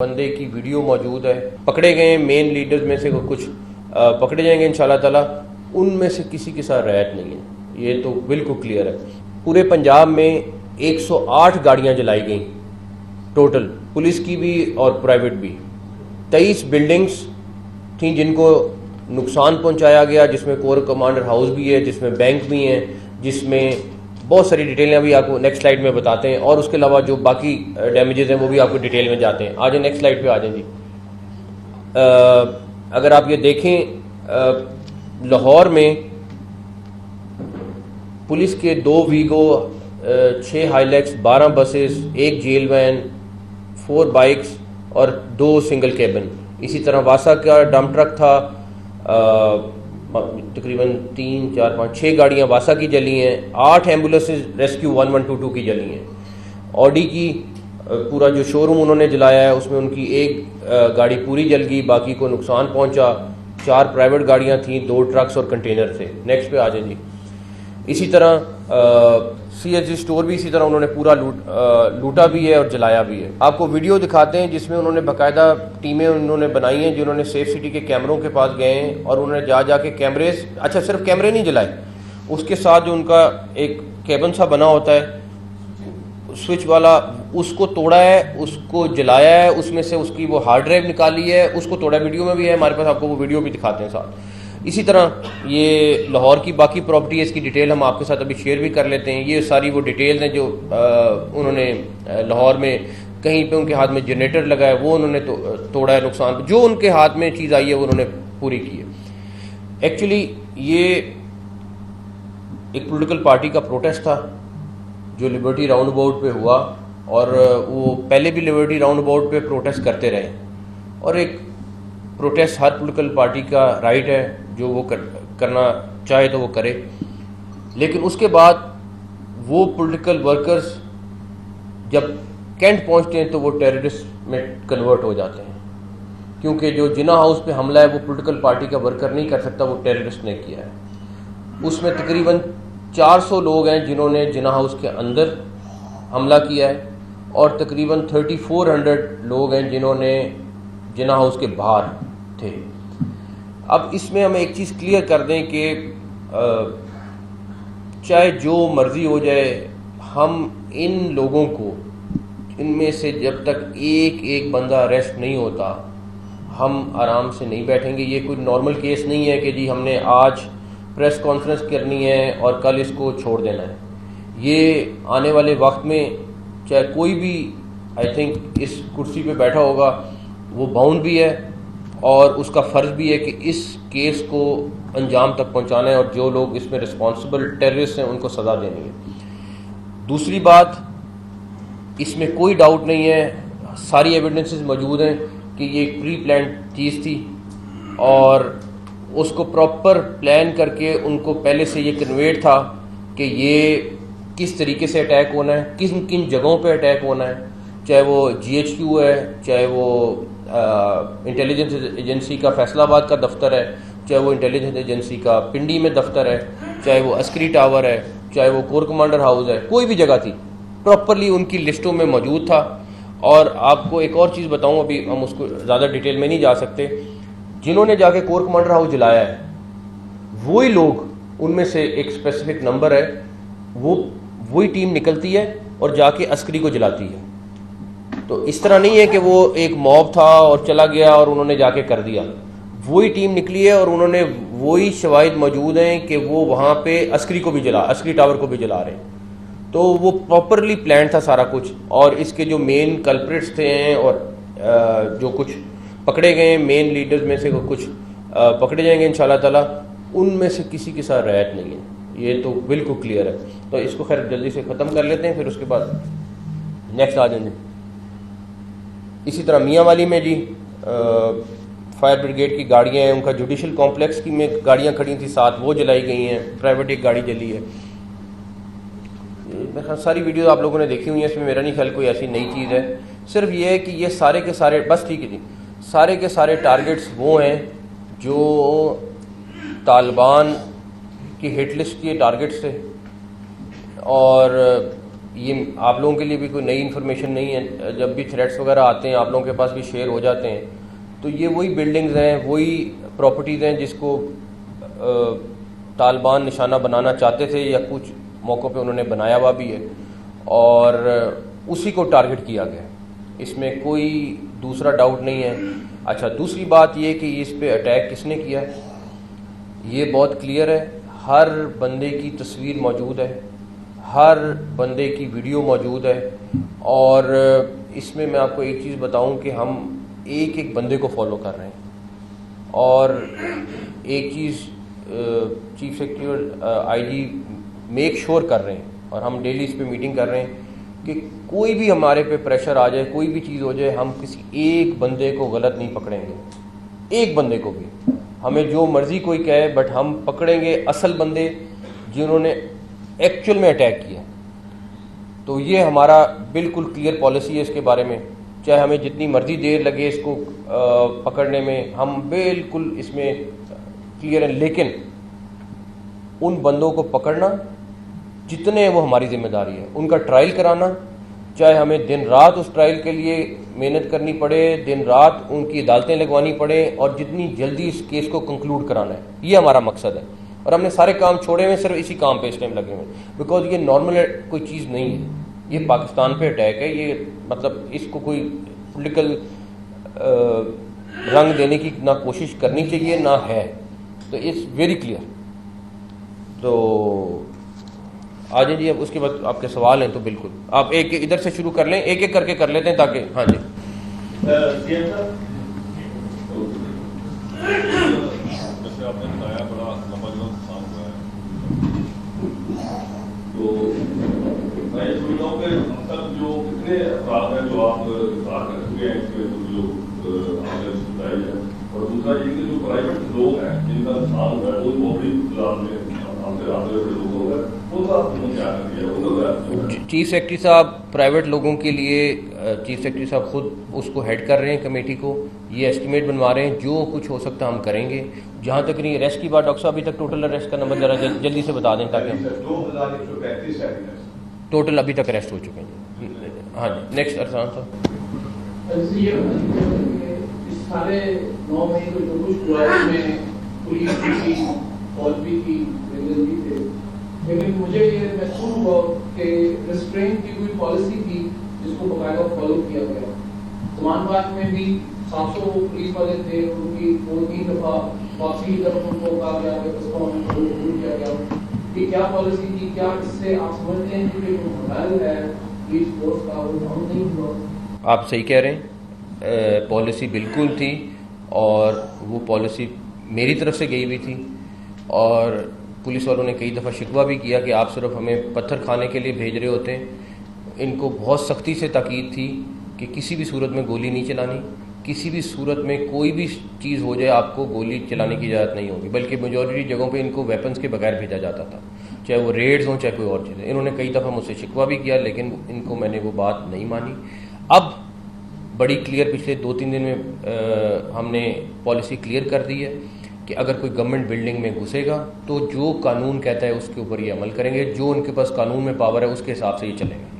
बंदे की वीडियो मौजूद है। पकड़े गए मेन लीडर्स में से कुछ पकड़े जाएंगे इंशाल्लाह ताला। उनमें से किसी के साथ रैयत नहीं है, ये तो बिल्कुल क्लियर है। पूरे पंजाब में 108 गाड़ियां जलाई गई टोटल, पुलिस की भी और प्राइवेट भी। 23 बिल्डिंग्स थी जिनको नुकसान पहुंचाया गया, जिसमें कोर कमांडर हाउस भी है, जिसमें बैंक भी हैं, जिसमें बहुत सारी डिटेलें अभी आपको नेक्स्ट स्लाइड में बताते हैं। और उसके अलावा जो बाकी डैमेजेस हैं वो भी आपको डिटेल में जाते हैं। आ जाए नेक्स्ट स्लाइड पे आ जाए जी। अगर आप ये देखें, लाहौर में पुलिस के 2 Vigo, 6 Hilux, 12 buses, 1 jail van, 4 bikes और 2 सिंगल केबिन। इसी तरह वासा का डंप ट्रक था, तकरीबन 3, 4, 5, 6 गाड़ियाँ वासा की जली हैं, 8 एम्बुलेंसेज रेस्क्यू 1122 की जली हैं। ऑडी की पूरा जो शोरूम उन्होंने जलाया है उसमें उनकी एक गाड़ी पूरी जल गई, बाकी को नुकसान पहुंचा। 4 प्राइवेट गाड़ियाँ थीं, 2 ट्रक्स और कंटेनर थे। नेक्स्ट पे आ जाए जी। इसी तरह CSG स्टोर भी इसी तरह उन्होंने पूरा लूटा भी है और जलाया भी है। आपको वीडियो दिखाते हैं जिसमें उन्होंने बाकायदा टीमें उन्होंने बनाई हैं, जिन्होंने सेफ सिटी के कैमरों के पास गए हैं और उन्होंने जाके कैमरे, अच्छा सिर्फ कैमरे नहीं जलाए, उसके साथ जो उनका एक केबिन सा बना होता है स्विच वाला, उसको तोड़ा है, उसको जलाया है, उसमें से उसकी वो हार्ड ड्राइव निकाली है, उसको तोड़ा। वीडियो में भी है हमारे पास, आपको वो वीडियो भी दिखाते हैं साथ। इसी तरह ये लाहौर की बाकी प्रॉपर्टी, इसकी डिटेल हम आपके साथ अभी शेयर भी कर लेते हैं। ये सारी वो डिटेल्स हैं जो उन्होंने लाहौर में कहीं पे उनके हाथ में जनरेटर लगा है वो उन्होंने तोड़ा है, नुकसान जो उनके हाथ में चीज़ आई है वो उन्होंने पूरी की है। एक्चुअली ये एक पॉलिटिकल पार्टी का प्रोटेस्ट था जो लिबर्टी राउंड अबाउट पे हुआ, और वो पहले भी लिबर्टी राउंड अबाउट पे प्रोटेस्ट करते रहे। और एक प्रोटेस्ट हर पॉलिटिकल पार्टी का राइट है, जो वो करना चाहे तो वो करे, लेकिन उसके बाद वो पॉलिटिकल वर्कर्स जब कैंट पहुंचते हैं तो वो टेररिस्ट में कन्वर्ट हो जाते हैं, क्योंकि जो जिना हाउस पे हमला है वो पॉलिटिकल पार्टी का वर्कर नहीं कर सकता, वो टेररिस्ट ने किया है। उसमें तकरीबन 400 लोग हैं जिन्होंने जिना हाउस के अंदर हमला किया है, और तकरीबन 3400 लोग हैं जिन्होंने जिना हाउस के बाहर थे। अब इसमें हम एक चीज़ क्लियर कर दें कि चाहे जो मर्जी हो जाए, हम इन लोगों को, इनमें से जब तक एक एक बंदा अरेस्ट नहीं होता हम आराम से नहीं बैठेंगे। ये कोई नॉर्मल केस नहीं है कि जी हमने आज प्रेस कॉन्फ्रेंस करनी है और कल इसको छोड़ देना है। ये आने वाले वक्त में चाहे कोई भी आई थिंक इस कुर्सी पे बैठा होगा वो बाउंड भी है, और उसका फ़र्ज़ भी है कि इस केस को अंजाम तक पहुंचाना है, और जो लोग इसमें रिस्पॉन्सिबल टेररिस्ट हैं उनको सज़ा देनी है। दूसरी बात, इसमें कोई डाउट नहीं है, सारी एविडेंसेस मौजूद हैं कि ये एक प्री प्लान चीज़ थी, और उसको प्रॉपर प्लान करके उनको पहले से ये कन्वेट था कि ये किस तरीके से अटैक होना है, किन किन जगहों पे अटैक होना है, चाहे वो GHQ है, चाहे वो इंटेलिजेंस एजेंसी का फैसलाबाद का दफ्तर है, चाहे वो इंटेलिजेंस एजेंसी का पिंडी में दफ्तर है, चाहे वो अस्करी टावर है, चाहे वो कोर कमांडर हाउस है, कोई भी जगह थी, प्रॉपरली उनकी लिस्टों में मौजूद था। और आपको एक और चीज़ बताऊं, अभी हम उसको ज़्यादा डिटेल में नहीं जा सकते, जिन्होंने जाके कोर कमांडर हाउस जलाया है वही लोग, उनमें से एक स्पेसिफिक नंबर है, वो वही टीम निकलती है और जाके अस्करी को जलाती है। तो इस तरह नहीं है कि वो एक मॉब था और चला गया और उन्होंने जाके कर दिया, वही टीम निकली है और उन्होंने वही शवाहिद मौजूद हैं कि वो वहाँ पे अस्करी को भी जला, अस्करी टावर को भी जला रहे हैं। तो वो प्रॉपरली प्लान था सारा कुछ। और इसके जो मेन कल्प्रिट्स थे और जो कुछ पकड़े गए मेन लीडर्स में से कुछ पकड़े जाएंगे इंशाल्लाह ताला, उनमें से किसी के साथ रैयत नहीं है, ये तो बिल्कुल क्लियर है। तो इसको खैर जल्दी से ख़त्म कर लेते हैं, फिर उसके बाद नेक्स्ट आ जाएंगे। इसी तरह मियाँ वाली में जी फायर ब्रिगेड की गाड़ियाँ हैं, उनका जुडिशल कॉम्प्लेक्स की में गाड़ियाँ खड़ी थी, 7 वो जलाई गई हैं, प्राइवेट एक गाड़ी जली है। सारी वीडियो आप लोगों ने देखी हुई है, इसमें मेरा नहीं ख्याल कोई ऐसी नई चीज़ है। सिर्फ ये है कि ये सारे के सारे, बस ठीक है जी, सारे के सारे टारगेट्स वो हैं जो तालिबान की हिट लिस्ट के टारगेट्स थे, और ये आप लोगों के लिए भी कोई नई इन्फॉर्मेशन नहीं है। जब भी थ्रेट्स वगैरह आते हैं आप लोगों के पास भी शेयर हो जाते हैं, तो ये वही बिल्डिंग्स हैं, वही प्रॉपर्टीज़ हैं जिसको तालिबान निशाना बनाना चाहते थे या कुछ मौक़ों पे उन्होंने बनाया हुआ भी है, और उसी को टारगेट किया गया। इसमें कोई दूसरा डाउट नहीं है। अच्छा, दूसरी बात ये कि इस पे अटैक किसने किया, ये बहुत क्लियर है। हर बंदे की तस्वीर मौजूद है, हर बंदे की वीडियो मौजूद है, और इसमें मैं आपको एक चीज़ बताऊं कि हम एक एक बंदे को फॉलो कर रहे हैं। और एक चीज़ चीफ सेक्रेटरी और आईजी मेक श्योर कर रहे हैं, और हम डेली इस पे मीटिंग कर रहे हैं कि कोई भी हमारे पे प्रेशर आ जाए, कोई भी चीज़ हो जाए, हम किसी एक बंदे को गलत नहीं पकड़ेंगे, एक बंदे को भी। हमें जो मर्ज़ी कोई कहे, बट हम पकड़ेंगे असल बंदे जिन्होंने एक्चुअल में अटैक किया। तो ये हमारा बिल्कुल क्लियर पॉलिसी है इसके बारे में। चाहे हमें जितनी मर्जी देर लगे इसको पकड़ने में, हम बिल्कुल इसमें क्लियर हैं। लेकिन उन बंदों को पकड़ना जितने वो हमारी जिम्मेदारी है, उनका ट्रायल कराना, चाहे हमें दिन रात उस ट्रायल के लिए मेहनत करनी पड़े, दिन रात उनकी अदालतें लगवानी पड़े, और जितनी जल्दी इस केस को कंक्लूड कराना है, ये हमारा मकसद है। और हमने सारे काम छोड़े हुए, सिर्फ इसी काम पे इस टाइम लगे हुए, बिकॉज ये नॉर्मल कोई चीज़ नहीं है, ये पाकिस्तान पे अटैक है। ये मतलब इसको कोई पॉलिटिकल रंग देने की ना कोशिश करनी चाहिए ना है, तो इट्स वेरी क्लियर। तो आ जाइए, अब उसके बाद आपके सवाल हैं तो बिल्कुल आप एक इधर से शुरू कर लें, एक एक करके कर लेते हैं ताकि। हाँ जी, जैसे आपने बताया बड़ा लंबा जो काम हुआ है, तो मैं ये सोचता हूँ कि मतलब जो कितने अपराध हैं जो आप बात कर चुके हैं इसमें, जो आपने बताई है, और दूसरा ये कि जो प्राइवेट लोग हैं जिनका नुकसान हुआ है वो बहुत बड़ी तादाद में लोग हो गए, वो तो आपने क्या कर दिया। चीफ सेक्रेटरी साहब प्राइवेट लोगों के लिए चीफ सेक्रेटरी साहब खुद उसको हेड कर रहे हैं कमेटी को, ये एस्टिमेट बनवा रहे हैं, जो कुछ हो सकता हम करेंगे। जहाँ तक नहीं अरेस्ट की बात, डॉक्टर साहब अभी तक टोटल अरेस्ट का नंबर जरा जल्दी से बता दें ताकि हम। 2135 टोटल अभी तक अरेस्ट हो चुके हैं। हाँ जी, नेक्स्ट अरसान साहब। इस सारे 9 मई को जो कुछ हुआ उसमें पुलिस भी थी, फौज भी थी, रेंजर भी थे, लेकिन मुझे ये महसूस हुआ कि रिस्ट्रेंट की कोई पॉलिसी थी जिसको बकायदा फॉलो किया गया। जमानबाद में भी 700 पुलिस वाले थे, उनकी 2-3 दफा वापसी की तरफ उनको कहा गया कि किया गया कि क्या पॉलिसी थी, क्या इससे आप समझते हैं कि जो मोरल है पुलिस फोर्स का वो डाउन नहीं हुआ? आप सही कह रहे हैं, पॉलिसी बिल्कुल थी, और वो पॉलिसी मेरी तरफ से गई हुई थी, और पुलिस वालों ने कई दफ़ा शिकवा भी किया कि आप सिर्फ हमें पत्थर खाने के लिए भेज रहे होते हैं। इनको बहुत सख्ती से ताकीद थी कि किसी भी सूरत में गोली नहीं चलानी, किसी भी सूरत में कोई भी चीज़ हो जाए आपको गोली चलाने की इजाज़त नहीं होगी, बल्कि मेजॉरिटी जगहों पे इनको वेपन्स के बगैर भेजा जाता था, चाहे वो रेड्स हों चाहे कोई और चीज़ें। इन्होंने कई दफ़ा मुझसे शिकवा भी किया, लेकिन इनको मैंने वो बात नहीं मानी। अब बड़ी क्लियर पिछले 2-3 दिन में हमने पॉलिसी क्लियर कर दी है कि अगर कोई गवर्नमेंट बिल्डिंग में घुसेगा तो जो कानून कहता है उसके ऊपर ये अमल करेंगे, जो उनके पास कानून में पावर है उसके हिसाब से ये चलेंगे।